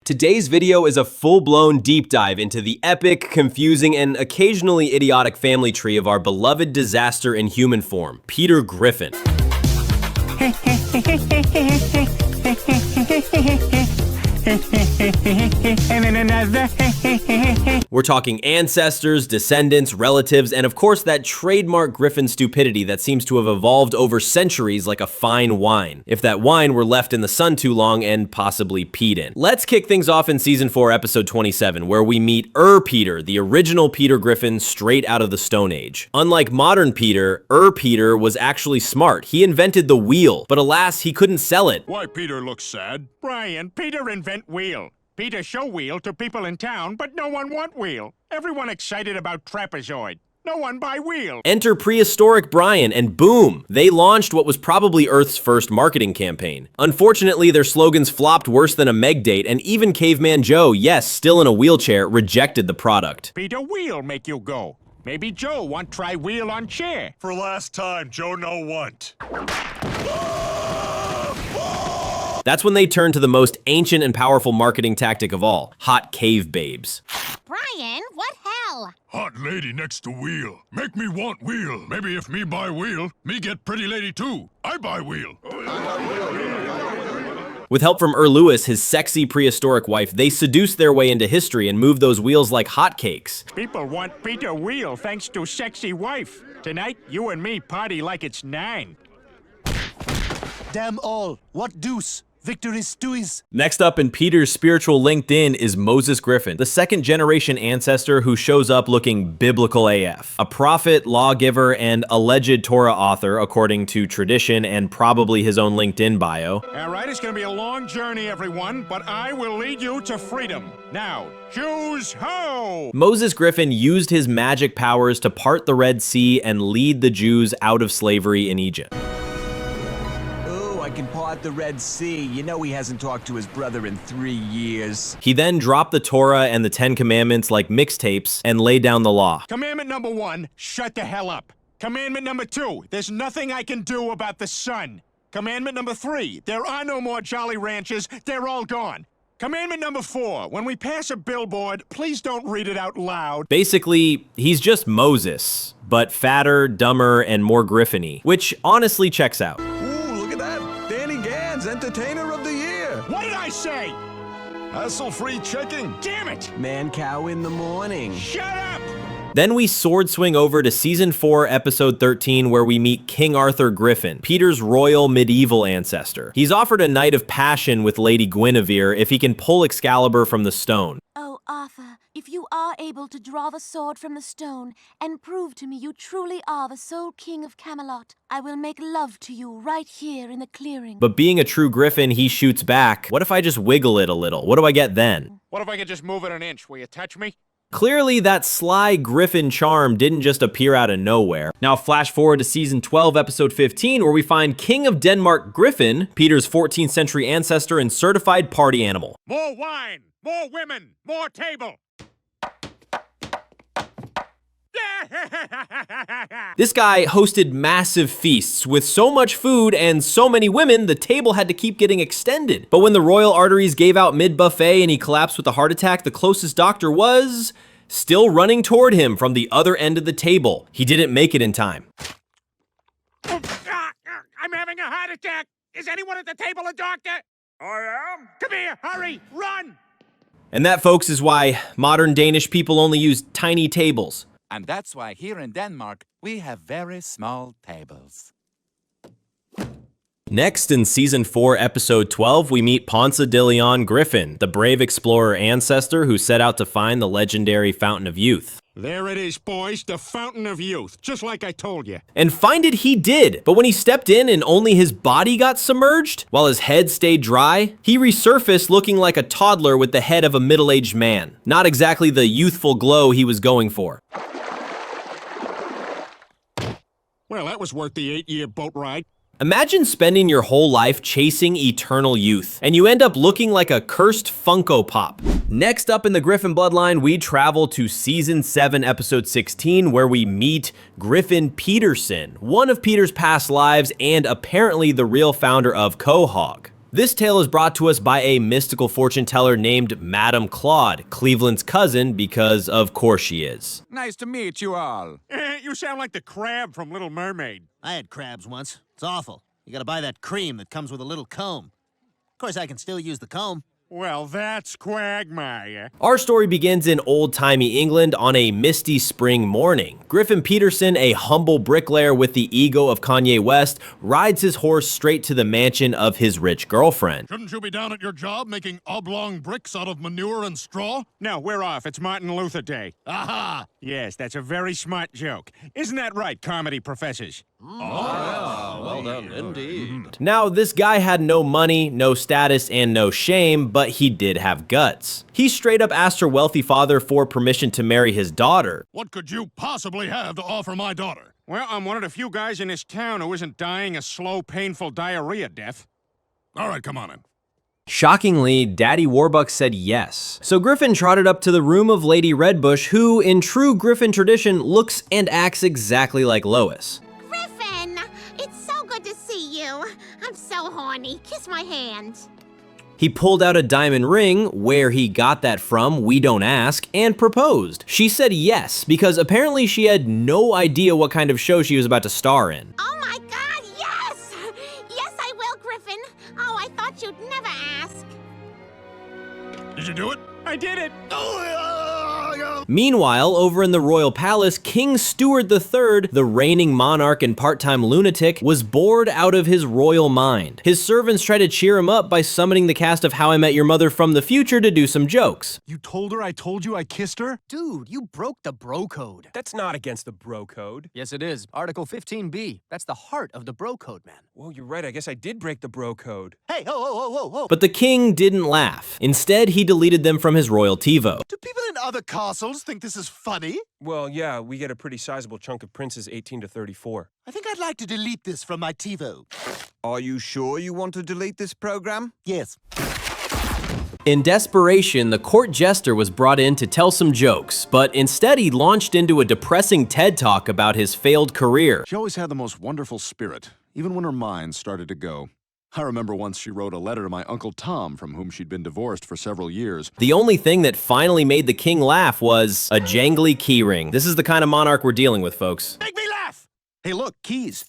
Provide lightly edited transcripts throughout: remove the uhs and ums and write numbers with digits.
Today's video is a full-blown deep dive into the epic, confusing, and occasionally idiotic family tree of our beloved disaster in human form, Peter Griffin. We're talking ancestors, descendants, relatives, and of course that trademark Griffin stupidity that seems to have evolved over centuries like a fine wine, if that wine were left in the sun too long and possibly peed in. Let's kick things off in Season 4, Episode 27, where we meet Peter, the original Peter Griffin straight out of the Stone Age. Unlike modern Peter, Peter was actually smart. He invented the wheel, but alas, he couldn't sell it. Why Peter looks sad? Brian, Peter invent wheel. Peter show wheel to people in town, but no one want wheel. Everyone excited about trapezoid. No one buy wheel. Enter prehistoric Brian, and boom, they launched what was probably Earth's first marketing campaign. Unfortunately, their slogans flopped worse than a Meg date, and even Caveman Joe, yes, still in a wheelchair, rejected the product. Peter wheel make you go. Maybe Joe want try wheel on chair. For last time, Joe no want. That's when they turned to the most ancient and powerful marketing tactic of all, hot cave babes. Brian, what hell? Hot lady next to wheel. Make me want wheel. Maybe if me buy wheel, me get pretty lady too. I buy wheel. With help from Lewis, his sexy prehistoric wife, they seduced their way into history and moved those wheels like hotcakes. People want Peter wheel thanks to sexy wife. Tonight, you and me party like it's 9. Damn all, what deuce? Victory stews. Next up in Peter's spiritual LinkedIn is Moses Griffin, the second-generation ancestor who shows up looking biblical AF. A prophet, lawgiver, and alleged Torah author, according to tradition and probably his own LinkedIn bio. All right, it's gonna be a long journey, everyone, but I will lead you to freedom. Now, choose ho! Moses Griffin used his magic powers to part the Red Sea and lead the Jews out of slavery in Egypt. I can part the Red Sea. You know he hasn't talked to his brother in 3 years. He then dropped the Torah and the 10 Commandments like mixtapes and laid down the law. Commandment number 1, shut the hell up. Commandment number 2, there's nothing I can do about the sun. Commandment number 3, there are no more Jolly Ranchers, they're all gone. Commandment number 4, when we pass a billboard, please don't read it out loud. Basically, he's just Moses, but fatter, dumber, and more Griffin-y, which honestly checks out. Entertainer of the Year. What did I say? Hassle-free checking. Damn it! Man cow in the morning. Shut up! Then we sword swing over to Season 4, Episode 13, where we meet King Arthur Griffin, Peter's royal medieval ancestor. He's offered a night of passion with Lady Guinevere if he can pull Excalibur from the stone. Oh, Arthur, if you are able to draw the sword from the stone and prove to me you truly are the sole king of Camelot, I will make love to you right here in the clearing. But being a true Griffin, he shoots back. What if I just wiggle it a little? What do I get then? What if I could just move it an inch? Will you touch me? Clearly, that sly Griffin charm didn't just appear out of nowhere. Now flash forward to Season 12, Episode 15, where we find King of Denmark Griffin, Peter's 14th century ancestor and certified party animal. More wine, more women, more table. This guy hosted massive feasts with so much food and so many women, the table had to keep getting extended. But when the royal arteries gave out mid-buffet and he collapsed with a heart attack, the closest doctor was still running toward him from the other end of the table. He didn't make it in time. I'm having a heart attack. Is anyone at the table a doctor? I am. Come here, hurry, run! And that, folks, is why modern Danish people only use tiny tables. And that's why here in Denmark, we have very small tables. Next, in Season 4, Episode 12, we meet Ponce de Leon Griffin, the brave explorer ancestor who set out to find the legendary Fountain of Youth. There it is, boys, the Fountain of Youth, just like I told you. And find it he did, but when he stepped in and only his body got submerged, while his head stayed dry, he resurfaced looking like a toddler with the head of a middle-aged man. Not exactly the youthful glow he was going for. Well, that was worth the 8-year boat ride. Imagine spending your whole life chasing eternal youth, and you end up looking like a cursed Funko Pop. Next up in the Griffin bloodline, we travel to Season 7, Episode 16, where we meet Griffin Peterson, one of Peter's past lives and apparently the real founder of Quahog. This tale is brought to us by a mystical fortune teller named Madame Claude, Cleveland's cousin, because of course she is. Nice to meet you all. You sound like the crab from Little Mermaid. I had crabs once. It's awful. You gotta buy that cream that comes with a little comb. Of course, I can still use the comb. Well, that's Quagmire. Our story begins in old-timey England on a misty spring morning. Griffin Peterson, a humble bricklayer with the ego of Kanye West, rides his horse straight to the mansion of his rich girlfriend. Shouldn't you be down at your job making oblong bricks out of manure and straw? No, we're off. It's Martin Luther Day. Aha! Yes, that's a very smart joke. Isn't that right, comedy professors? Well done, indeed. Now, this guy had no money, no status, and no shame, but he did have guts. He straight up asked her wealthy father for permission to marry his daughter. What could you possibly have to offer my daughter? Well, I'm one of the few guys in this town who isn't dying a slow, painful diarrhea death. All right, come on in. Shockingly, Daddy Warbucks said yes. So Griffin trotted up to the room of Lady Redbush, who, in true Griffin tradition, looks and acts exactly like Lois. Griffin, it's so good to see you. I'm so horny. Kiss my hand. He pulled out a diamond ring, where he got that from, we don't ask, and proposed. She said yes, because apparently she had no idea what kind of show she was about to star in. Oh my God, yes! Yes, I will, Griffin. Oh, I thought you'd never ask. Did you do it? I did it! Meanwhile, over in the royal palace, King Stuart III, the reigning monarch and part-time lunatic, was bored out of his royal mind. His servants tried to cheer him up by summoning the cast of How I Met Your Mother from the future to do some jokes. You told her I told you I kissed her? Dude, you broke the bro code. That's not against the bro code. Yes, it is. Article 15B. That's the heart of the bro code, man. Well, you're right. I guess I did break the bro code. Hey, ho. But the king didn't laugh. Instead, he deleted them from his royal TiVo. Do people in other castles think this is funny? Well, yeah, we get a pretty sizable chunk of princes 18 to 34. I think I'd like to delete this from my TiVo. Are you sure you want to delete this program? Yes. In desperation, the court jester was brought in to tell some jokes, but instead he launched into a depressing TED Talk about his failed career. She always had the most wonderful spirit, even when her mind started to go. I remember once she wrote a letter to my Uncle Tom, from whom she'd been divorced for several years. The only thing that finally made the king laugh was a jangly keyring. This is the kind of monarch we're dealing with, folks. Make me laugh! Hey look, keys.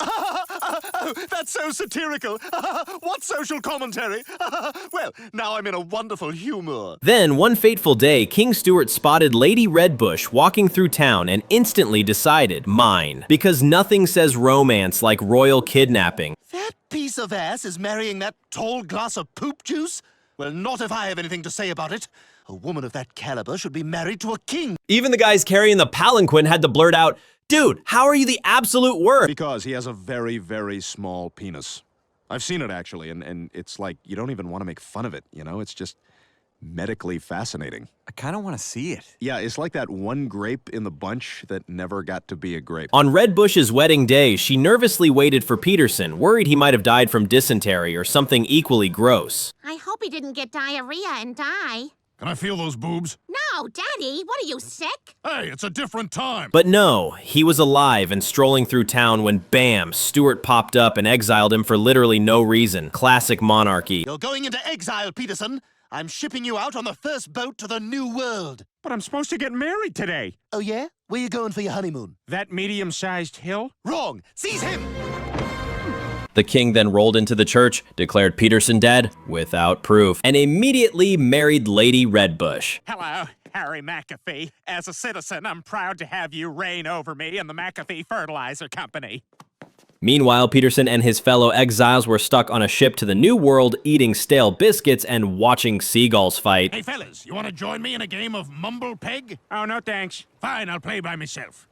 Oh, that's so satirical. What social commentary? Well, now I'm in a wonderful humor. Then, one fateful day, King Stuart spotted Lady Redbush walking through town and instantly decided, mine. Because nothing says romance like royal kidnapping. That piece of ass is marrying that tall glass of poop juice? Well, not if I have anything to say about it. A woman of that caliber should be married to a king. Even the guys carrying the palanquin had to blurt out, dude, how are you the absolute worst? Because he has a very, very small penis. I've seen it, actually, and it's like, you don't even want to make fun of it, you know? It's just medically fascinating. I kind of want to see it. Yeah, it's like that one grape in the bunch that never got to be a grape. On Redbush's wedding day, she nervously waited for Peterson, worried he might have died from dysentery or something equally gross. I hope he didn't get diarrhea and die. Can I feel those boobs? No, Daddy, what are you, sick? Hey, it's a different time. But no, he was alive and strolling through town when bam, Stuart popped up and exiled him for literally no reason. Classic monarchy. You're going into exile, Peterson. I'm shipping you out on the first boat to the New World. But I'm supposed to get married today. Oh, yeah? Where you going for your honeymoon? That medium-sized hill? Wrong. Seize him! The king then rolled into the church, declared Peterson dead, without proof, and immediately married Lady Redbush. Hello, Harry McAfee. As a citizen, I'm proud to have you reign over me and the McAfee Fertilizer Company. Meanwhile, Peterson and his fellow exiles were stuck on a ship to the New World, eating stale biscuits and watching seagulls fight. Hey, fellas, you want to join me in a game of Mumble Peg? Oh, no thanks. Fine, I'll play by myself.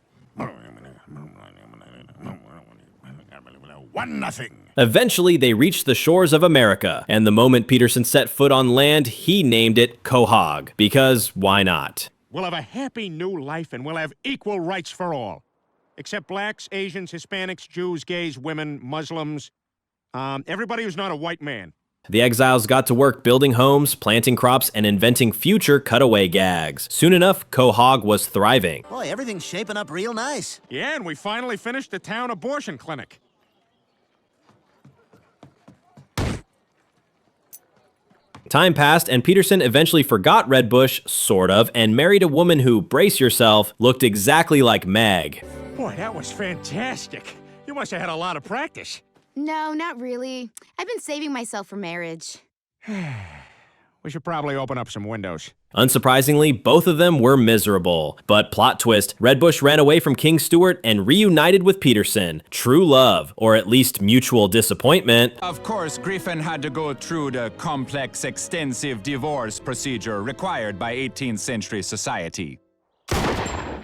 1-0. Eventually, they reached the shores of America, and the moment Peterson set foot on land, he named it Quahog, because why not? We'll have a happy new life and we'll have equal rights for all. Except blacks, Asians, Hispanics, Jews, gays, women, Muslims, everybody who's not a white man. The exiles got to work building homes, planting crops, and inventing future cutaway gags. Soon enough, Quahog was thriving. Boy, everything's shaping up real nice. Yeah, and we finally finished the town abortion clinic. Time passed, and Peterson eventually forgot Redbush, sort of, and married a woman who, brace yourself, looked exactly like Meg. Boy, that was fantastic. You must have had a lot of practice. No, not really. I've been saving myself for marriage. We should probably open up some windows. Unsurprisingly, both of them were miserable. But plot twist, Redbush ran away from King Stuart and reunited with Peterson. True love, or at least mutual disappointment. Of course, Griffin had to go through the complex, extensive divorce procedure required by 18th century society.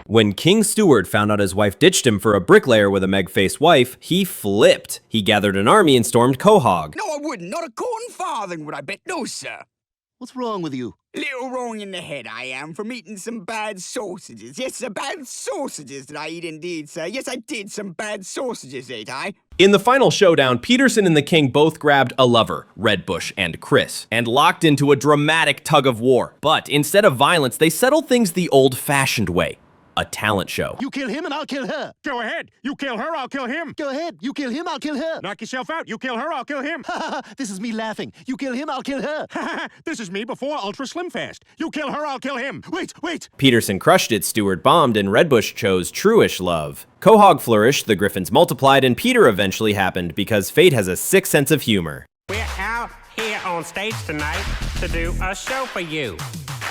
When King Stuart found out his wife ditched him for a bricklayer with a Meg-faced wife, he flipped. He gathered an army and stormed Quahog. No, I wouldn't. Not a corn farthing would I bet. No, sir. What's wrong with you? Little wrong in the head I am from eating some bad sausages. Yes, sir, bad sausages did I eat indeed, sir. Yes, I did. Some bad sausages ate I. In the final showdown, Peterson and the king both grabbed a lover, Redbush and Chris, and locked into a dramatic tug of war. But instead of violence, they settled things the old-fashioned way. A talent show. You kill him and I'll kill her. Go ahead. You kill her, I'll kill him. Go ahead. You kill him, I'll kill her. Knock yourself out. You kill her, I'll kill him. This is me laughing. You kill him, I'll kill her. This is me before Ultra Slim Fast. You kill her, I'll kill him. Wait. Peterson crushed it, Stuart bombed, and Redbush chose true-ish love. Quahog flourished, the Griffins multiplied, and Peter eventually happened because fate has a sick sense of humor. We're out here on stage tonight to do a show for you.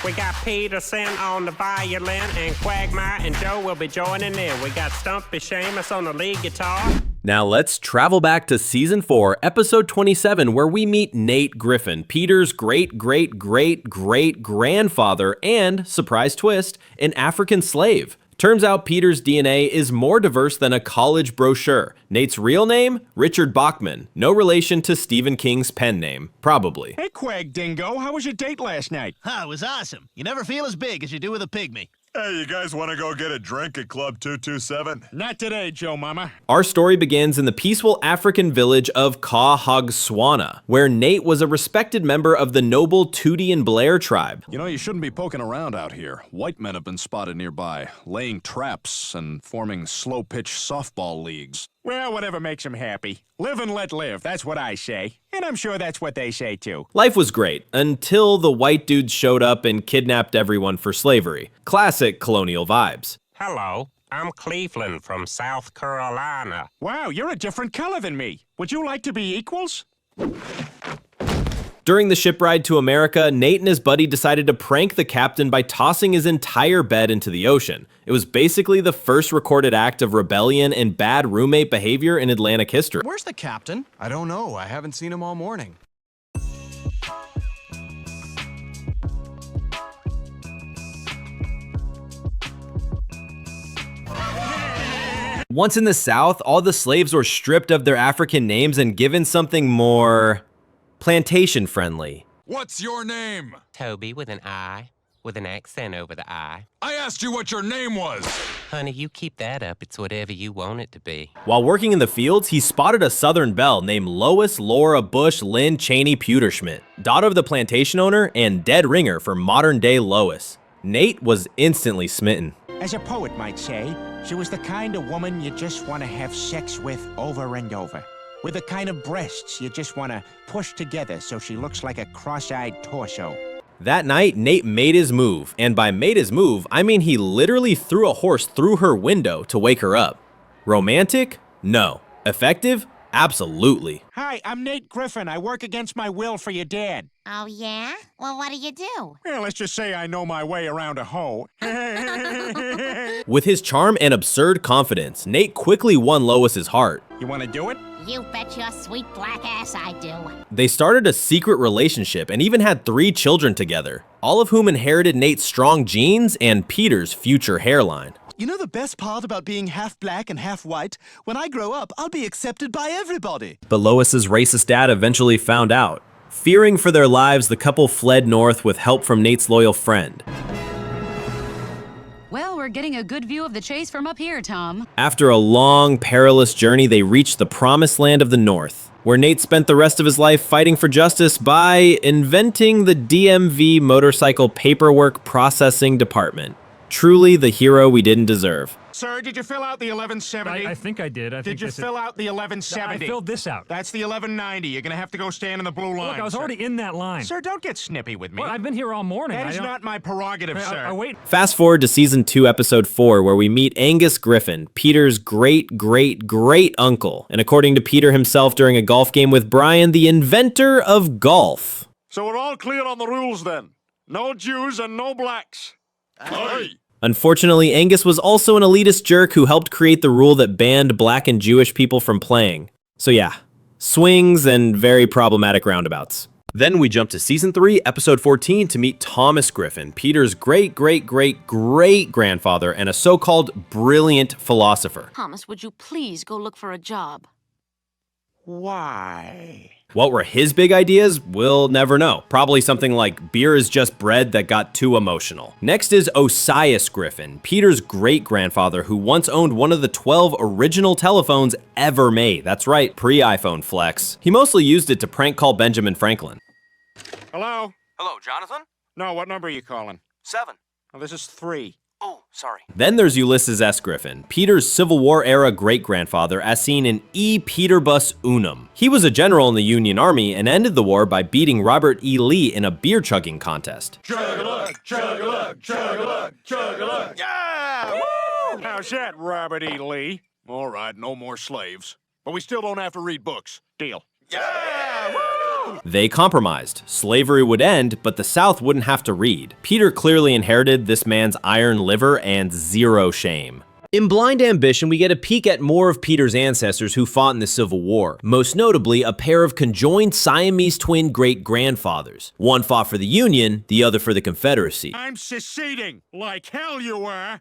We got Peterson on the violin, and Quagmire and Joe will be joining in. We got Stumpy Seamus on the lead guitar. Now let's travel back to Season 4, Episode 27, where we meet Nate Griffin, Peter's great-great-great-great-grandfather and, surprise twist, an African slave. Turns out Peter's DNA is more diverse than a college brochure. Nate's real name? Richard Bachman. No relation to Stephen King's pen name. Probably. Hey, Quag Dingo, how was your date last night? It was awesome. You never feel as big as you do with a pygmy. Hey, you guys want to go get a drink at Club 227? Not today, Joe Mama. Our story begins in the peaceful African village of Quahog, where Nate was a respected member of the noble Tootie and Blair tribe. You know, you shouldn't be poking around out here. White men have been spotted nearby, laying traps and forming slow-pitch softball leagues. Well, whatever makes him happy. Live and let live, that's what I say. And I'm sure that's what they say, too. Life was great, until the white dudes showed up and kidnapped everyone for slavery. Classic colonial vibes. Hello, I'm Cleveland from South Carolina. Wow, you're a different color than me. Would you like to be equals? During the ship ride to America, Nate and his buddy decided to prank the captain by tossing his entire bed into the ocean. It was basically the first recorded act of rebellion and bad roommate behavior in Atlantic history. Where's the captain? I don't know. I haven't seen him all morning. Once in the South, all the slaves were stripped of their African names and given something more plantation-friendly. What's your name? Toby with an I, with an accent over the I. I asked you what your name was. Honey, you keep that up. It's whatever you want it to be. While working in the fields, he spotted a Southern belle named Lois Laura Bush Lynn Cheney Pewterschmidt, daughter of the plantation owner and dead ringer for modern-day Lois. Nate was instantly smitten. As a poet might say, she was the kind of woman you just want to have sex with over and over. With the kind of breasts you just want to push together so she looks like a cross-eyed torso. That night, Nate made his move, and by made his move, I mean he literally threw a horse through her window to wake her up. Romantic? No. Effective? Absolutely. Hi, I'm Nate Griffin. I work against my will for your dad. Oh, yeah? Well, what do you do? Well, let's just say I know my way around a hoe. With his charm and absurd confidence, Nate quickly won Lois's heart. You want to do it? You bet your sweet black ass I do. They started a secret relationship and even had 3 children together, all of whom inherited Nate's strong genes and Peter's future hairline. You know the best part about being half black and half white? When I grow up, I'll be accepted by everybody. But Lois's racist dad eventually found out. Fearing for their lives, the couple fled north with help from Nate's loyal friend. Well, we're getting a good view of the chase from up here, Tom. After a long, perilous journey, they reached the promised land of the North, where Nate spent the rest of his life fighting for justice by inventing the DMV motorcycle paperwork processing department. Truly the hero we didn't deserve. Sir, did you fill out the 1170? I think I did. Did you fill out the 1170? I filled this out. That's the 1190. You're gonna have to go stand in the blue line. Look, I was sir. already in that line. Sir, don't get snippy with me. Well, I've been here all morning. That is not my prerogative, sir. Wait. Fast forward to season 2, episode 4, where we meet Angus Griffin, Peter's great uncle, and according to Peter himself during a golf game with Brian, the inventor of golf. So we're all clear on the rules then. No Jews and no blacks. Aye. Unfortunately, Angus was also an elitist jerk who helped create the rule that banned black and Jewish people from playing. So yeah, swings and very problematic roundabouts. Then we jump to season 3, episode 14 to meet Thomas Griffin, Peter's great-great-great-great-grandfather and a so-called brilliant philosopher. Thomas, would you please go look for a job? Why? What were his big ideas? We'll never know. Probably something like beer is just bread that got too emotional. Next is Osias Griffin, Peter's great-grandfather who once owned one of the 12 original telephones ever made. That's right, pre-iPhone flex. He mostly used it to prank call Benjamin Franklin. Hello? Hello, Jonathan? No, what number are you calling? 7. Oh, this is 3. Oh, sorry. Then there's Ulysses S. Griffin, Peter's Civil War era great-grandfather as seen in E. Peterbus Unum. He was a general in the Union Army and ended the war by beating Robert E. Lee in a beer chugging contest. Chug-a-lug, chug-a-lug, chug-a-lug, chug-a-lug. Yeah! Woo! How's that, Robert E. Lee? All right, no more slaves. But we still don't have to read books. Deal. Yeah! Woo! They compromised. Slavery would end, but the South wouldn't have to read. Peter clearly inherited this man's iron liver and zero shame. In Blind Ambition, we get a peek at more of Peter's ancestors who fought in the Civil War, most notably a pair of conjoined Siamese twin great-grandfathers. One fought for the Union, the other for the Confederacy. I'm seceding, like hell you were.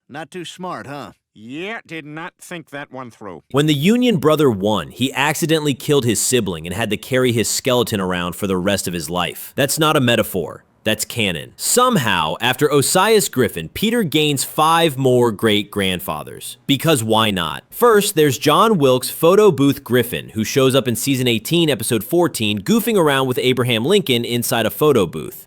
Not too smart, huh? Yeah, did not think that one through. When the Union brother won, he accidentally killed his sibling and had to carry his skeleton around for the rest of his life. That's not a metaphor. That's canon. Somehow, after Osias Griffin, Peter gains 5 more great-grandfathers. Because why not? First, there's John Wilkes Photo Booth Griffin, who shows up in season 18, episode 14, goofing around with Abraham Lincoln inside a photo booth.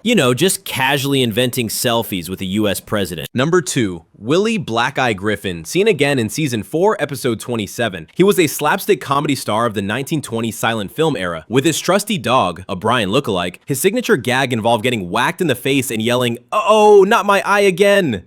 You know, just casually inventing selfies with a US president. Number 2, Willie Black Eye Griffin, seen again in season 4, episode 27. He was a slapstick comedy star of the 1920s silent film era. With his trusty dog, a Brian lookalike, his signature gag involved getting whacked in the face and yelling, "Uh-oh, not my eye again!"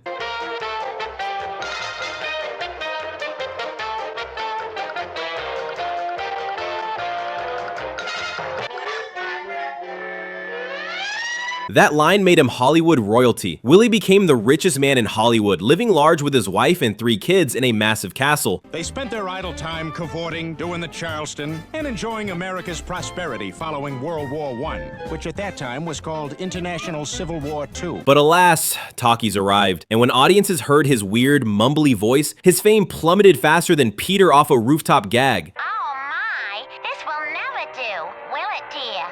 That line made him Hollywood royalty. Willie became the richest man in Hollywood, living large with his wife and 3 kids in a massive castle. They spent their idle time cavorting, doing the Charleston, and enjoying America's prosperity following World War I, which at that time was called International Civil War II. But alas, talkies arrived, and when audiences heard his weird, mumbly voice, his fame plummeted faster than Peter off a rooftop gag. Oh my, this will never do, will it, dear?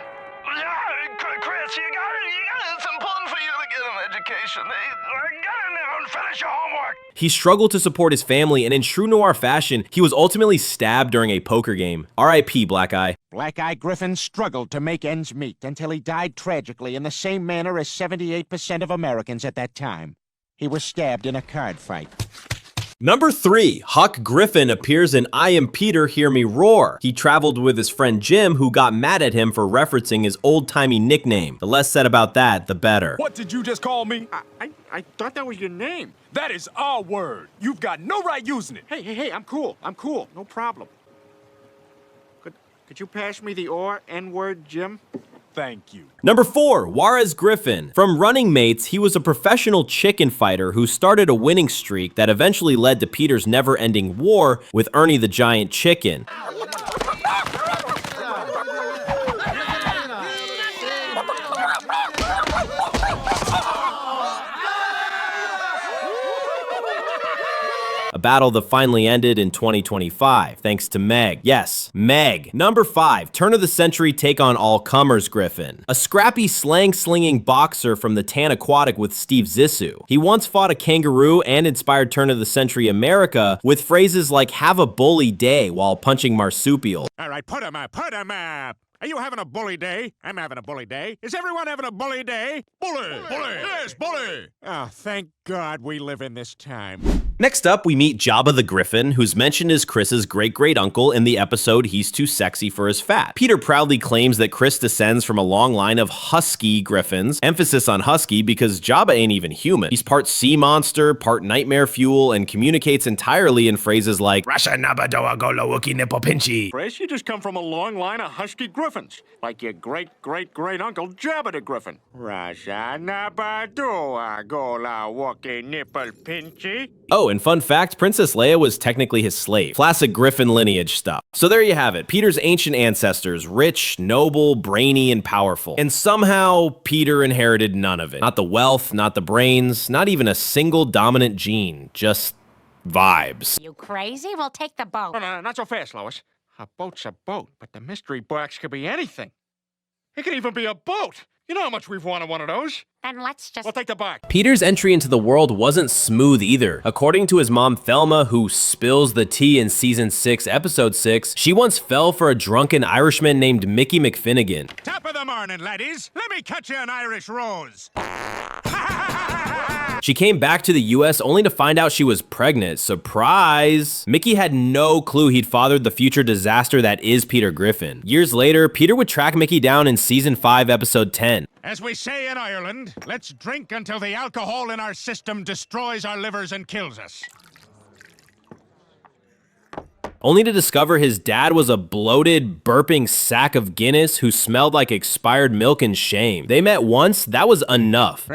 Chris, it's important for you to get an education. Get in there and finish your homework. He struggled to support his family, and in true noir fashion, he was ultimately stabbed during a poker game. R.I.P. Black Eye. Black Eye Griffin struggled to make ends meet until he died tragically in the same manner as 78% of Americans at that time. He was stabbed in a card fight. Number 3, Huck Griffin appears in I Am Peter, Hear Me Roar. He traveled with his friend Jim, who got mad at him for referencing his old-timey nickname. The less said about that, the better. What did you just call me? I thought that was your name. That is our word. You've got no right using it. Hey, I'm cool. No problem. Could you pass me the N-word, Jim? Thank you. Number 4, Juarez Griffin. From Running Mates, he was a professional chicken fighter who started a winning streak that eventually led to Peter's never-ending war with Ernie the Giant Chicken. A battle that finally ended in 2025, thanks to Meg. Yes, Meg. Number 5, turn of the century take on all comers Griffin. A scrappy slang-slinging boxer from the Tan Aquatic with Steve Zissou. He once fought a kangaroo and inspired turn of the century America with phrases like have a bully day while punching marsupial. All right, put 'em up, put 'em up. Are you having a bully day? I'm having a bully day. Is everyone having a bully day? Bully! Bully! Yes, bully! Oh, thank God we live in this time. Next up, we meet Jabba the Griffin, who's mentioned as Chris's great-great-uncle in the episode He's Too Sexy for His Fat. Peter proudly claims that Chris descends from a long line of husky griffins, emphasis on husky because Jabba ain't even human. He's part sea monster, part nightmare fuel, and communicates entirely in phrases like Rasha Nabadoa Golowuki Nipopinchi. Chris, you just come from a long line of husky griffins, like your great-great-great-uncle Jabba the Griffin. Rasha Nabadoa Golowuki Nipopinchi. Oh, and fun fact, Princess Leia was technically his slave. Classic Griffin lineage stuff. So there you have it, Peter's ancient ancestors, rich, noble, brainy, and powerful. And somehow, Peter inherited none of it. Not the wealth, not the brains, not even a single dominant gene, just vibes. You crazy? We'll take the boat. No, not so fast, Lois. A boat's a boat, but the mystery box could be anything. It could even be a boat. You know how much we've wanted one of those. Then let's just... We'll take the box. Peter's entry into the world wasn't smooth either. According to his mom Thelma, who spills the tea in season 6, episode 6, she once fell for a drunken Irishman named Mickey McFinnigan. Top of the morning, laddies. Let me cut you an Irish rose. She came back to the US only to find out she was pregnant. Surprise! Mickey had no clue he'd fathered the future disaster that is Peter Griffin. Years later, Peter would track Mickey down in season 5, episode 10. As we say in Ireland, let's drink until the alcohol in our system destroys our livers and kills us. Only to discover his dad was a bloated, burping sack of Guinness who smelled like expired milk and shame. They met once, that was enough.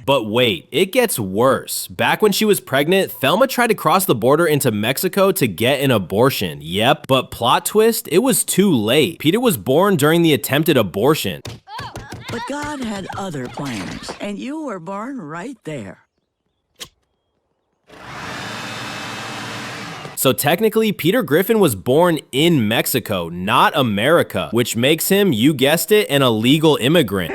But wait, it gets worse. Back when she was pregnant, Thelma tried to cross the border into Mexico to get an abortion. Yep, but plot twist, it was too late. Peter was born during the attempted abortion. But God had other plans, and you were born right there. So technically, Peter Griffin was born in Mexico, not America, which makes him, you guessed it, an illegal immigrant.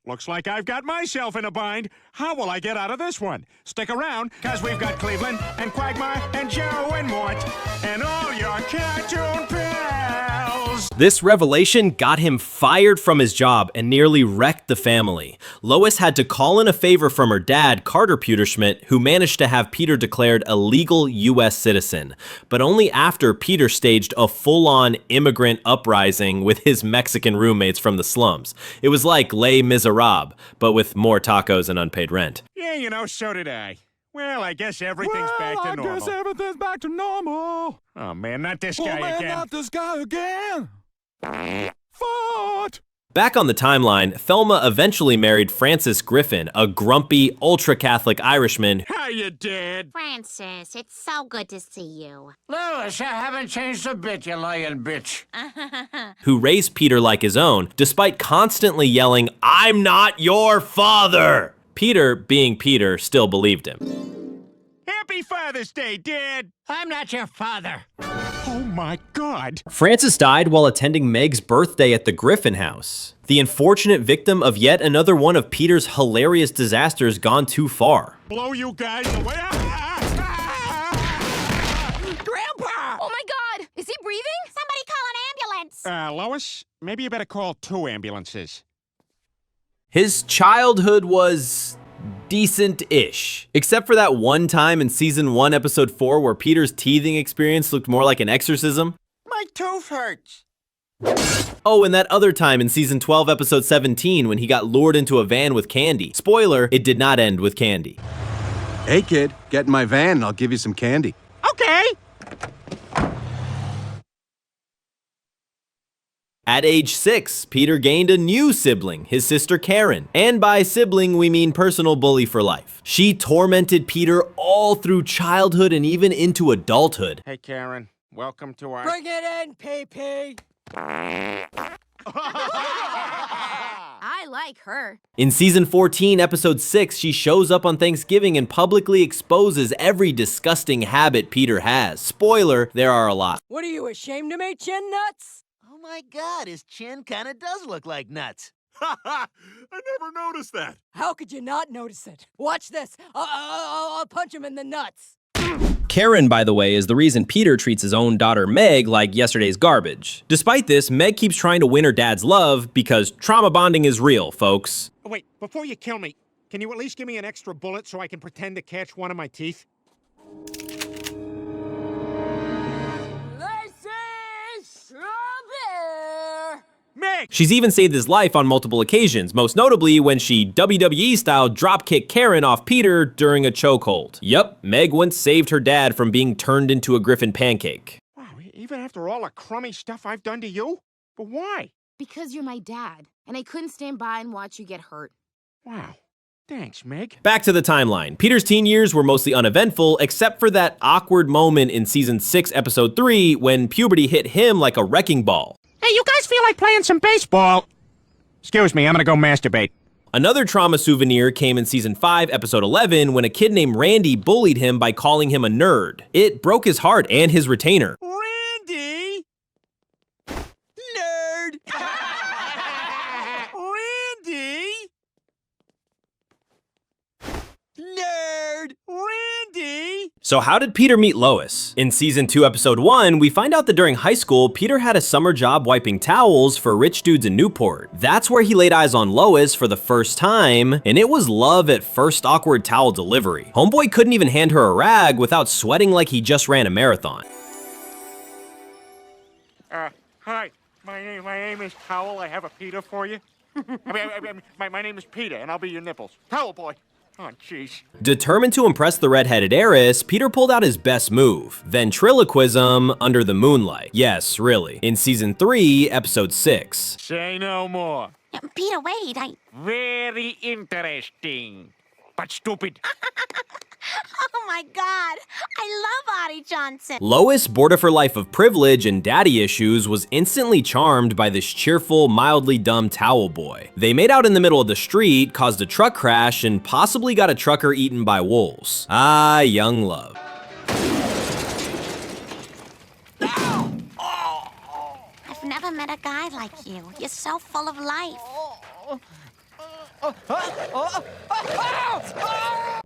Looks like I've got myself in a bind. How will I get out of this one? Stick around, because we've got Cleveland and Quagmire and Joe and Mort and all your cartoon pals. This revelation got him fired from his job and nearly wrecked the family. Lois had to call in a favor from her dad, Carter Pewterschmidt, who managed to have Peter declared a legal U.S. citizen, but only after Peter staged a full-on immigrant uprising with his Mexican roommates from the slums. It was like Les Miserables, but with more tacos and unpaid rent. Yeah, you know, so did I. Well, I guess everything's back to normal. I guess everything's back to normal. Oh, man, not this guy again. Not this guy again. Fart. Back on the timeline, Thelma eventually married Francis Griffin, a grumpy, ultra-Catholic Irishman. How you did? Francis, it's so good to see you. Lois, I haven't changed a bit, you lying bitch. Who raised Peter like his own, despite constantly yelling, "I'm not your father!" Peter, being Peter, still believed him. Happy Father's Day, Dad! I'm not your father. Oh my God! Francis died while attending Meg's birthday at the Griffin house. The unfortunate victim of yet another one of Peter's hilarious disasters gone too far. Blow you guys away! Grandpa! Oh my God! Is he breathing? Somebody call an ambulance! Lois, maybe you better call 2 ambulances. His childhood was decent-ish. Except for that one time in season 1, episode 4, where Peter's teething experience looked more like an exorcism. My tooth hurts. Oh, and that other time in season 12, episode 17, when he got lured into a van with candy. Spoiler, it did not end with candy. Hey kid, get in my van and I'll give you some candy. Okay! At age 6, Peter gained a new sibling, his sister Karen. And by sibling, we mean personal bully for life. She tormented Peter all through childhood and even into adulthood. Hey, Karen. Welcome to our... Bring it in, PP! I like her. In season 14, episode 6, she shows up on Thanksgiving and publicly exposes every disgusting habit Peter has. Spoiler, there are a lot. What are you, ashamed of me, chin nuts? Oh my god, his chin kinda does look like nuts. I never noticed that. How could you not notice it? Watch this. I'll punch him in the nuts. Karen, by the way, is the reason Peter treats his own daughter Meg like yesterday's garbage. Despite this, Meg keeps trying to win her dad's love because trauma bonding is real, folks. Oh, wait, before you kill me, can you at least give me an extra bullet so I can pretend to catch one of my teeth? Meg! She's even saved his life on multiple occasions, most notably when she WWE-style dropkicked Karen off Peter during a chokehold. Yup, Meg once saved her dad from being turned into a Griffin pancake. Wow, even after all the crummy stuff I've done to you? But why? Because you're my dad, and I couldn't stand by and watch you get hurt. Wow. Thanks, Meg. Back to the timeline. Peter's teen years were mostly uneventful, except for that awkward moment in season 6, episode 3, when puberty hit him like a wrecking ball. Hey, you guys feel like playing some baseball? Excuse me, I'm gonna go masturbate. Another trauma souvenir came in season 5, episode 11, when a kid named Randy bullied him by calling him a nerd. It broke his heart and his retainer. Randy! Nerd! Randy! Nerd! Randy! So how did Peter meet Lois? In season 2, episode 1, we find out that during high school, Peter had a summer job wiping towels for rich dudes in Newport. That's where he laid eyes on Lois for the first time, and it was love at first awkward towel delivery. Homeboy couldn't even hand her a rag without sweating like he just ran a marathon. Hi. My name is Towel. I have a Peter for you. My name is Peter, and I'll be your nipples. Towel boy. Oh, jeez. Determined to impress the redheaded heiress, Peter pulled out his best move, ventriloquism under the moonlight. Yes, really. In season 3, episode 6. Say no more. Peter, wait, Very interesting, but stupid. Oh my God, I love Audie Johnson. Lois, bored of her life of privilege and daddy issues, was instantly charmed by this cheerful, mildly dumb towel boy. They made out in the middle of the street, caused a truck crash, and possibly got a trucker eaten by wolves. Ah, young love. I've never met a guy like you. You're so full of life.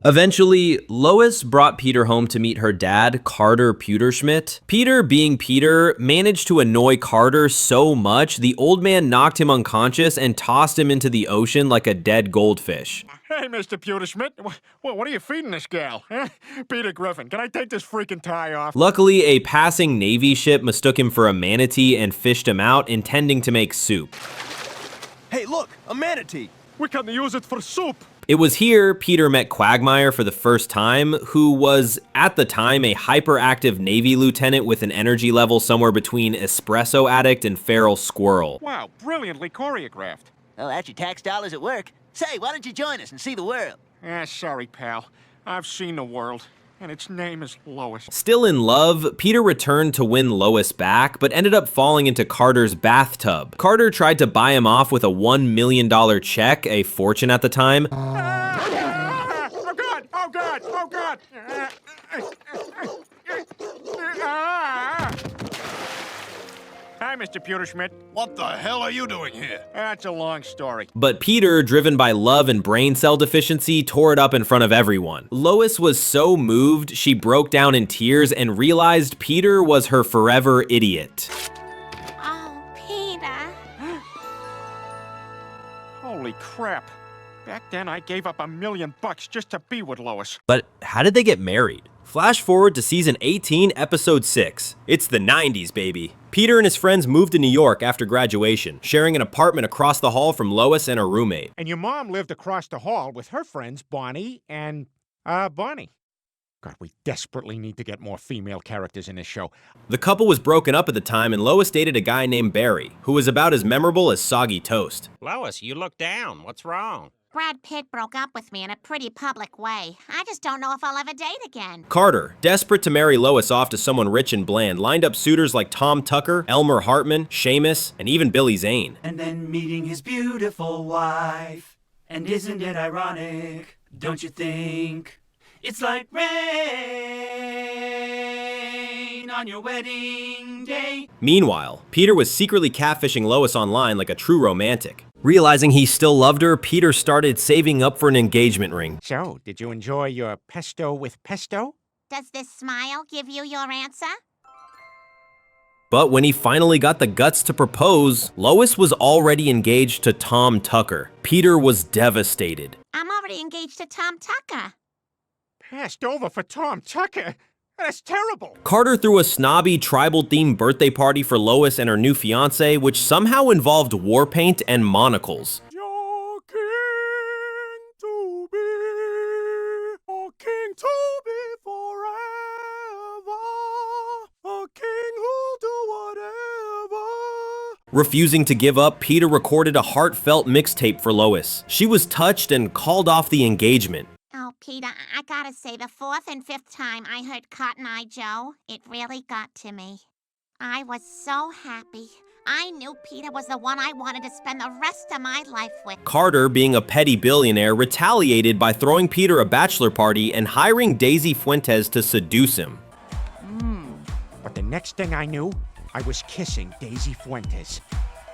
Eventually, Lois brought Peter home to meet her dad, Carter Pewterschmidt. Peter, being Peter, managed to annoy Carter so much, the old man knocked him unconscious and tossed him into the ocean like a dead goldfish. Hey, Mr. Pewterschmidt. What are you feeding this gal? Huh? Peter Griffin, can I take this freaking tie off? Luckily, a passing Navy ship mistook him for a manatee and fished him out, intending to make soup. Hey, look, a manatee. We can use it for soup. It was here Peter met Quagmire for the first time, who was, at the time, a hyperactive Navy lieutenant with an energy level somewhere between espresso addict and feral squirrel. Wow, brilliantly choreographed. Well, that's your tax dollars at work. Say, why don't you join us and see the world? Sorry, pal. I've seen the world, and its name is Lois. Still in love, Peter returned to win Lois back, but ended up falling into Carter's bathtub. Carter tried to buy him off with a $1 million check, a fortune at the time. Oh, God! Oh, God! Oh, God! Hi, Mr. Pewterschmidt. What the hell are you doing here? That's a long story. But Peter, driven by love and brain cell deficiency, tore it up in front of everyone. Lois was so moved, she broke down in tears and realized Peter was her forever idiot. Oh, Peter. Holy crap. Back then, I gave up $1 million just to be with Lois. But how did they get married? Flash forward to season 18, episode 6. It's the 90s, baby. Peter and his friends moved to New York after graduation, sharing an apartment across the hall from Lois and her roommate. And your mom lived across the hall with her friends, Bonnie and, Bonnie. God, we desperately need to get more female characters in this show. The couple was broken up at the time, and Lois dated a guy named Barry, who was about as memorable as soggy toast. Lois, you look down. What's wrong? Brad Pitt broke up with me in a pretty public way. I just don't know if I'll ever date again. Carter, desperate to marry Lois off to someone rich and bland, lined up suitors like Tom Tucker, Elmer Hartman, Seamus, and even Billy Zane. And then meeting his beautiful wife. And isn't it ironic, don't you think? It's like rain on your wedding day. Meanwhile, Peter was secretly catfishing Lois online like a true romantic. Realizing he still loved her, Peter started saving up for an engagement ring. So, did you enjoy your pesto with pesto? Does this smile give you your answer? But when he finally got the guts to propose, Lois was already engaged to Tom Tucker. Peter was devastated. I'm already engaged to Tom Tucker. Passed over for Tom Tucker? That's terrible. Carter threw a snobby, tribal-themed birthday party for Lois and her new fiancé, which somehow involved war paint and monocles. Your king to be, a king to be forever, a king who'll do whatever. Refusing to give up, Peter recorded a heartfelt mixtape for Lois. She was touched and called off the engagement. Oh, Peter, I gotta say, the fourth and fifth time I heard Cotton Eye Joe, it really got to me. I was so happy. I knew Peter was the one I wanted to spend the rest of my life with. Carter, being a petty billionaire, retaliated by throwing Peter a bachelor party and hiring Daisy Fuentes to seduce him. But the next thing I knew, I was kissing Daisy Fuentes.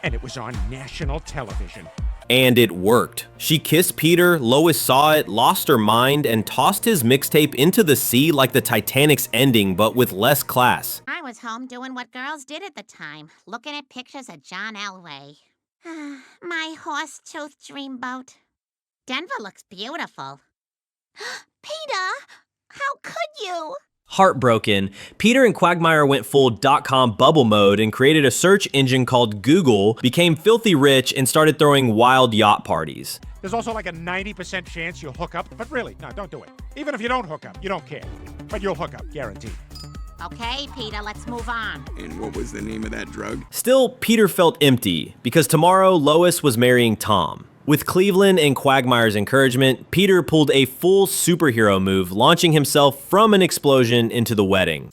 And it was on national television. And it worked. She kissed Peter, Lois saw it, lost her mind, and tossed his mixtape into the sea like the Titanic's ending, but with less class. I was home doing what girls did at the time, looking at pictures of John Elway. My horse-toothed dreamboat. Denver looks beautiful. Peter, how could you? Heartbroken, Peter and Quagmire went full .com bubble mode and created a search engine called Google, became filthy rich, and started throwing wild yacht parties. There's also like a 90% chance you'll hook up, but really, no, don't do it. Even if you don't hook up, you don't care. But you'll hook up, guaranteed. Okay, Peter, let's move on. And what was the name of that drug? Still, Peter felt empty, because tomorrow Lois was marrying Tom. With Cleveland and Quagmire's encouragement, Peter pulled a full superhero move, launching himself from an explosion into the wedding.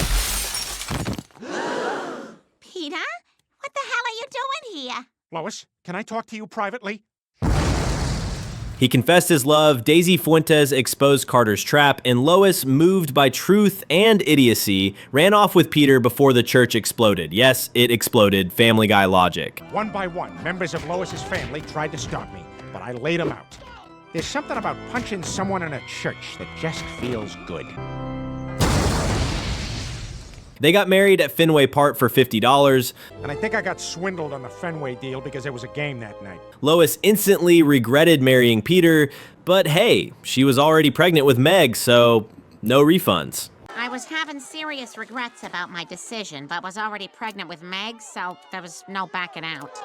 Peter, what the hell are you doing here? Lois, can I talk to you privately? He confessed his love, Daisy Fuentes exposed Carter's trap, and Lois, moved by truth and idiocy, ran off with Peter before the church exploded. Yes, it exploded, Family Guy logic. One by one, members of Lois's family tried to stop me, but I laid them out. There's something about punching someone in a church that just feels good. They got married at Fenway Park for $50. And I think I got swindled on the Fenway deal because there was a game that night. Lois instantly regretted marrying Peter, but hey, she was already pregnant with Meg, so no refunds. I was having serious regrets about my decision, but was already pregnant with Meg, so there was no backing out.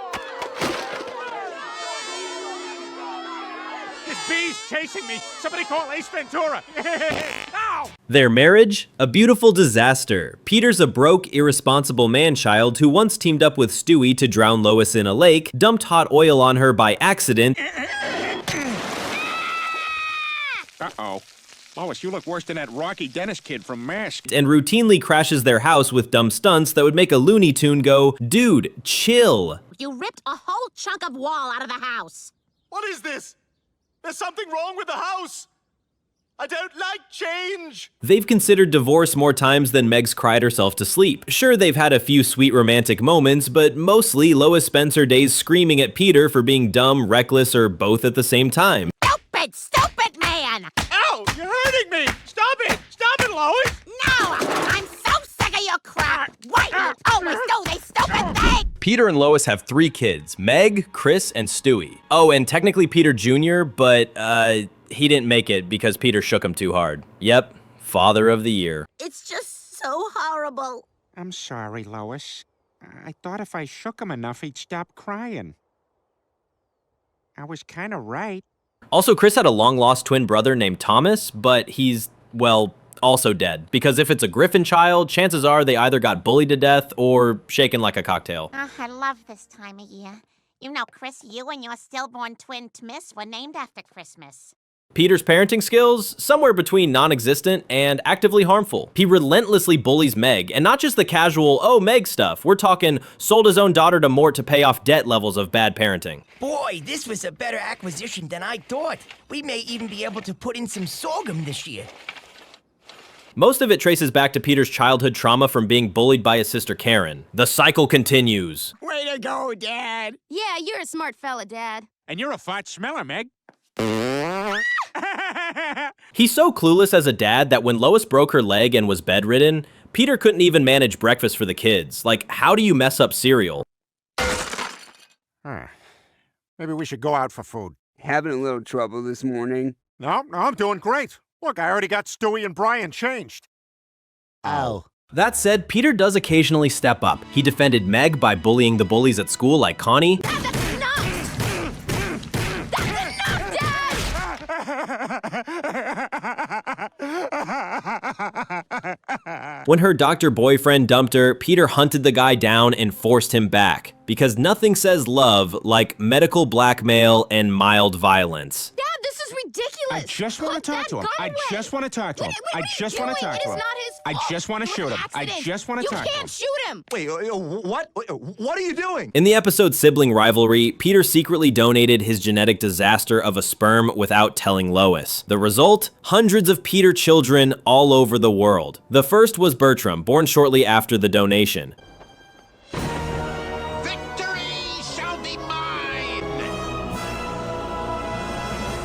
This bee's chasing me! Somebody call Ace Ventura! Ow! Their marriage? A beautiful disaster. Peter's a broke, irresponsible man-child who once teamed up with Stewie to drown Lois in a lake, dumped hot oil on her by accident. Uh-oh. Lois, you look worse than that Rocky Dennis kid from Mask. And routinely crashes their house with dumb stunts that would make a Looney Tune go, dude, chill. You ripped a whole chunk of wall out of the house. What is this? There's something wrong with the house! I don't like change! They've considered divorce more times than Meg's cried herself to sleep. Sure, they've had a few sweet romantic moments, but mostly Lois spends her days screaming at Peter for being dumb, reckless, or both at the same time. Stupid man! Ow! You're hurting me! Stop it! Stop it, Lois! No! I'm so sick of your crap! Why do you always do these stupid things? Peter and Lois have 3 kids, Meg, Chris, and Stewie. Oh, and technically Peter Jr., but, he didn't make it because Peter shook him too hard. Yep, Father of the Year. It's just so horrible. I'm sorry, Lois. I thought if I shook him enough, he'd stop crying. I was kind of right. Also, Chris had a long-lost twin brother named Thomas, but he's, well, also dead. Because if it's a Griffin child, chances are they either got bullied to death or shaken like a cocktail. I love this time of year. You know, Chris, you and your stillborn twin Miss were named after Christmas. Peter's parenting skills? Somewhere between non-existent and actively harmful. He relentlessly bullies Meg, and not just the casual, oh, Meg stuff. We're talking sold his own daughter to Mort to pay off debt levels of bad parenting. Boy, this was a better acquisition than I thought. We may even be able to put in some sorghum this year. Most of it traces back to Peter's childhood trauma from being bullied by his sister Karen. The cycle continues. Way to go, Dad. Yeah, you're a smart fella, Dad. And you're a fart smeller, Meg. He's so clueless as a dad that when Lois broke her leg and was bedridden, Peter couldn't even manage breakfast for the kids. Like, how do you mess up cereal? Maybe we should go out for food. Having a little trouble this morning? No, I'm doing great. Look, I already got Stewie and Brian changed. Ow. That said, Peter does occasionally step up. He defended Meg by bullying the bullies at school like Connie. When her doctor boyfriend dumped her, Peter hunted the guy down and forced him back. Because nothing says love like medical blackmail and mild violence. Dad, this is ridiculous. I just want to talk to him. I just want to talk to him. I just want to talk to him. I just want to shoot him. I just want to talk to him. You can't shoot him. Wait, what? What are you doing? In the episode Sibling Rivalry, Peter secretly donated his genetic disaster of a sperm without telling Lois. The result? Hundreds of Peter children all over the world. The first was Bertram, born shortly after the donation.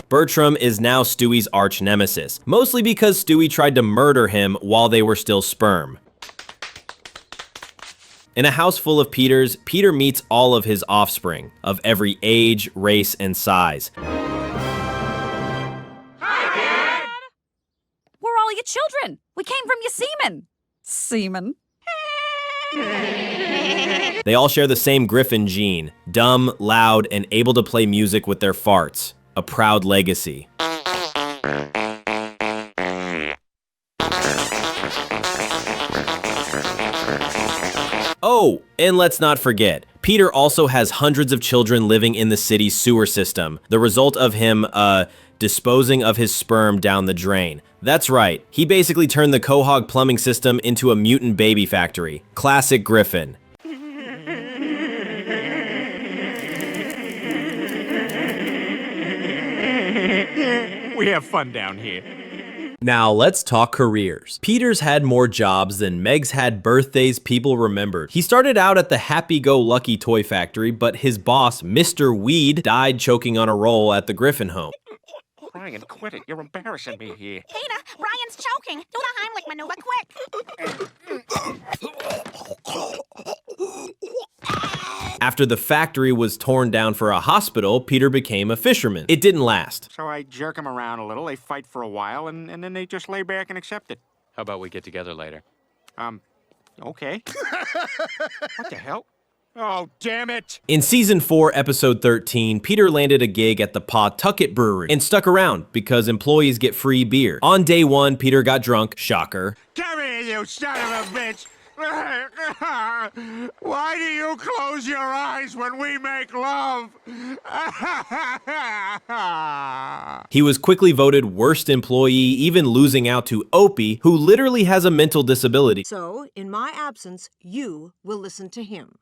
Bertram is now Stewie's arch nemesis, mostly because Stewie tried to murder him while they were still sperm. In a house full of Peters, Peter meets all of his offspring, of every age, race, and size. Hi, Dad! We're all your children. We came from your semen. Semen. They all share the same Griffin gene, dumb, loud, and able to play music with their farts. A proud legacy. Oh, and let's not forget, Peter also has hundreds of children living in the city's sewer system, the result of him, disposing of his sperm down the drain. That's right, he basically turned the Quahog plumbing system into a mutant baby factory. Classic Griffin. We have fun down here. Now let's talk careers. Peter's had more jobs than Meg's had birthdays people remembered. He started out at the happy-go-lucky toy factory, but his boss, Mr. Weed, died choking on a roll at the Griffin home. Brian, quit it. You're embarrassing me here. Peter, Brian's choking. Do the Heimlich maneuver quick. After the factory was torn down for a hospital, Peter became a fisherman. It didn't last. So I jerk them around a little, they fight for a while, and then they just lay back and accept it. How about we get together later? Okay. What the hell? Oh, damn it! In Season 4, Episode 13, Peter landed a gig at the Pawtucket Brewery and stuck around because employees get free beer. On day 1, Peter got drunk, shocker. Come here, you son of a bitch! Why do you close your eyes when we make love? He was quickly voted worst employee, even losing out to Opie, who literally has a mental disability. So, in my absence, you will listen to him.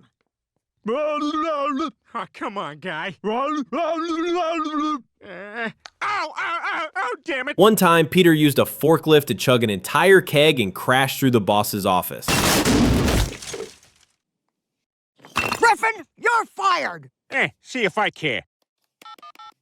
Oh, come on, guy. Ow, damn it. One time, Peter used a forklift to chug an entire keg and crash through the boss's office. Griffin, you're fired! See if I care.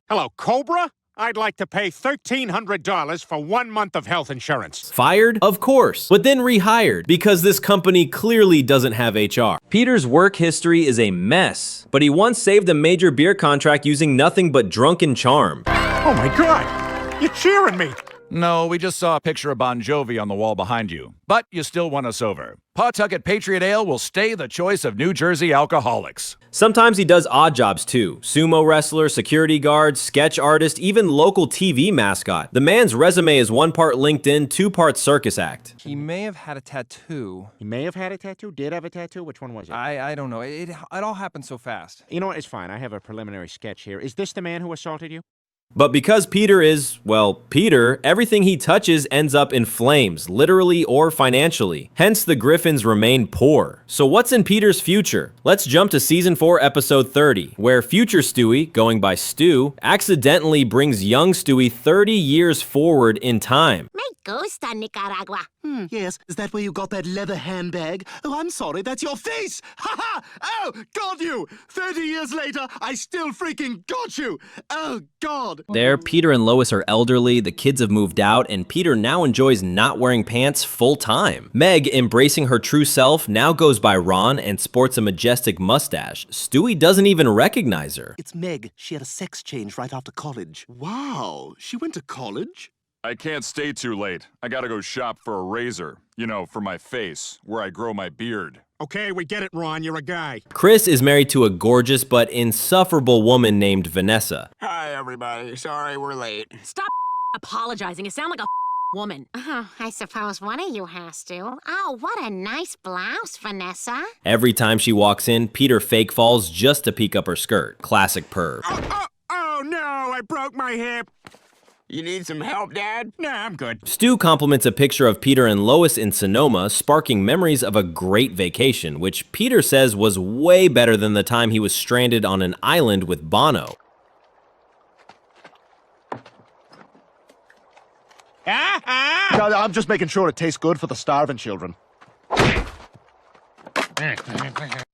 Hello, Cobra? I'd like to pay $1,300 for 1 month of health insurance. Fired? Of course, but then rehired, because this company clearly doesn't have HR. Peter's work history is a mess, but he once saved a major beer contract using nothing but drunken charm. Oh my God! You're cheering me! No, we just saw a picture of Bon Jovi on the wall behind you. But you still won us over. Pawtucket Patriot Ale will stay the choice of New Jersey alcoholics. Sometimes he does odd jobs too. Sumo wrestler, security guard, sketch artist, even local TV mascot. The man's resume is 1 part LinkedIn, 2 parts circus act. He may have had a tattoo. He may have had a tattoo? Did have a tattoo? Which one was it? I don't know. It all happened so fast. You know what? It's fine. I have a preliminary sketch here. Is this the man who assaulted you? But because Peter is, well, Peter, everything he touches ends up in flames, literally or financially. Hence, the Griffins remain poor. So what's in Peter's future? Let's jump to Season 4, Episode 30, where future Stewie, going by Stu, accidentally brings young Stewie 30 years forward in time. Me gusta Nicaragua. Yes, is that where you got that leather handbag? Oh, I'm sorry, that's your face! Ha ha! Oh, got you! 30 years later, I still freaking got you! Oh, God! There, Peter and Lois are elderly, the kids have moved out, and Peter now enjoys not wearing pants full time. Meg, embracing her true self, now goes by Ron and sports a majestic mustache. Stewie doesn't even recognize her. It's Meg. She had a sex change right after college. Wow, she went to college? I can't stay too late. I gotta go shop for a razor. You know, for my face, where I grow my beard. Okay, we get it, Ron. You're a guy. Chris is married to a gorgeous but insufferable woman named Vanessa. Hi, everybody. Sorry we're late. Stop apologizing. You sound like a woman. I suppose one of you has to. Oh, what a nice blouse, Vanessa. Every time she walks in, Peter fake falls just to peek up her skirt. Classic perv. Oh, no, I broke my hip. You need some help, Dad? Nah, I'm good. Stu compliments a picture of Peter and Lois in Sonoma, sparking memories of a great vacation, which Peter says was way better than the time he was stranded on an island with Bono. I'm just making sure it tastes good for the starving children.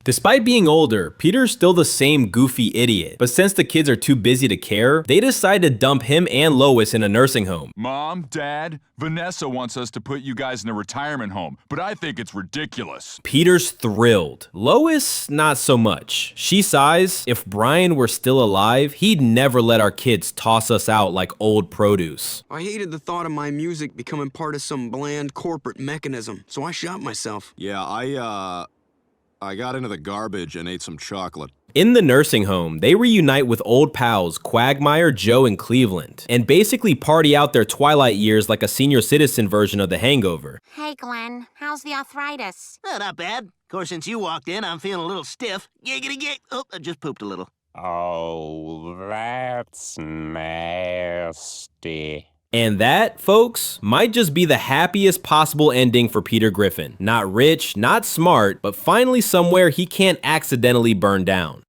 Despite being older, Peter's still the same goofy idiot, but since the kids are too busy to care, they decide to dump him and Lois in a nursing home. Mom, Dad, Vanessa wants us to put you guys in a retirement home, but I think it's ridiculous. Peter's thrilled. Lois, not so much. She sighs, if Brian were still alive, he'd never let our kids toss us out like old produce. I hated the thought of my music becoming part of some bland corporate mechanism, so I shot myself. Yeah, I got into the garbage and ate some chocolate. In the nursing home, they reunite with old pals Quagmire, Joe, and Cleveland, and basically party out their twilight years like a senior citizen version of The Hangover. Hey, Glenn, how's the arthritis? Not bad. Of course, since you walked in, I'm feeling a little stiff. Giggity gig. Oh, I just pooped a little. Oh, that's nasty. And that, folks, might just be the happiest possible ending for Peter Griffin. Not rich, not smart, but finally somewhere he can't accidentally burn down.